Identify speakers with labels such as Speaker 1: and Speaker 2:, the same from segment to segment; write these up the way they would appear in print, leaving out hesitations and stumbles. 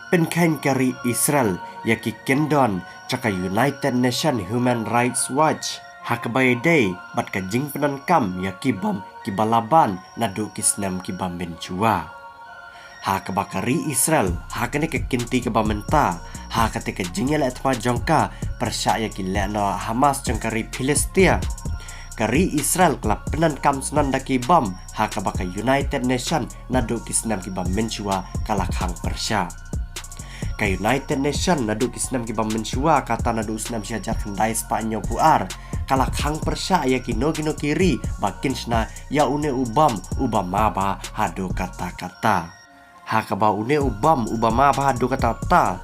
Speaker 1: เป็นแข่งกรีอิสราเอลยากิเกนดอนจาก United Nations Human Rights Watch hak bayday bat ka jing penankam ya kibam kibalaban nadu kisnam kibam benchua hak bakari Israel hakane ke kinti ke bamenta hakate ke jingyal atma jongka persya ki lena Hamas jongkari Palestina kari Israel kelap penankam senanda kibam hak baka United Nations nadu kisnam kibam benchua kalakhang persya ka United Nations nadu kisnam kibam benchua kata nadu usnam syajar kendai Spanyol puar kalak hang persya ya kino kiri bakin sna ya une ubama ba hado kata-kata hakaba une ubama ba hado kata-kata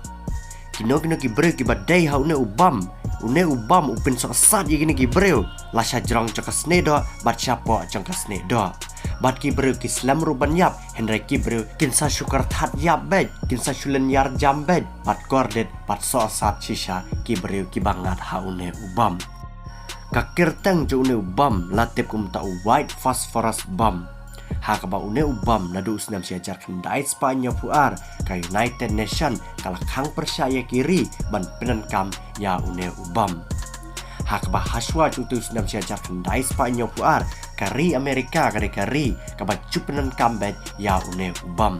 Speaker 1: kino kibre kibadai ha une ubam upin sosat ya gini kibreu la syajrong cakasne do bat syapo cangkasne do bat kibreu kislam ruban yap henry kibreu kinsa syukar that yap bed kinsa syulen yar jam bed bat gordet bat sosat shisha kibreu kibangat ha une ubam kakirtang jo une ubam latip kumta white phosphorus bomb hakaba une ubam nadu usnam siajar kendai Spanyol puar ka United Nation kalakhang persya kiri ban penankam ya une ubam hakaba haswa cutu usnam siajar kendai Spanyol puar kari Amerika kari kaba cupenankam bet ya une ubam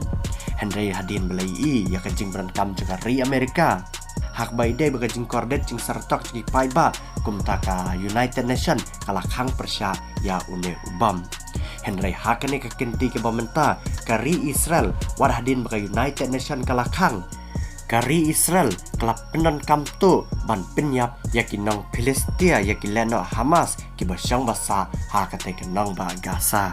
Speaker 1: Henry hadin belai ya kajing penankam juga kari Amerika hak baidai baka jing kordet jing sartok jing paiba kumtaka United Nation kalakhang persya ya une ubam Henry hakane kekenti ke bamenta kari Israel warhadin baka United Nation kalakhang kari Israel kelap penankam tu ban penyap yakinong Palestina yakileno Hamas kibasyang basa hakate kenong ba Gaza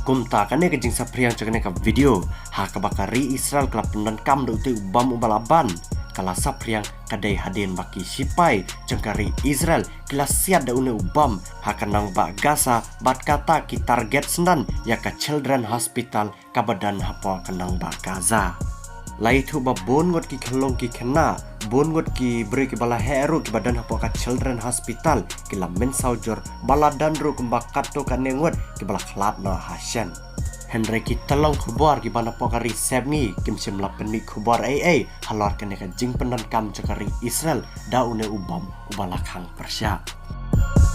Speaker 1: kumta kane ke jing sapriang cakane ka video hakabakari Israel kelap penankam do te ubam ubalaban kala sapriang kadai hadin baki sipai cengkari Israel kila siat da une ubam hakanang ba Gaza bat kata ki target sendan ya ka Children Hospital ka badan hapo kanang ba Gaza lai thu ba bon ngot ki khalong ki khena bon ngot ki beri ki bala heru ki badan hapo ka Children Hospital kila men saujor bala dandru kumbakat to kanengot ki bala khlat no hasyan Henry ki telong kubar ki bana pokari sebni kim simla penmi kubar halor kene ka jing penankam cakari Israel da une ubam ubalakhang persya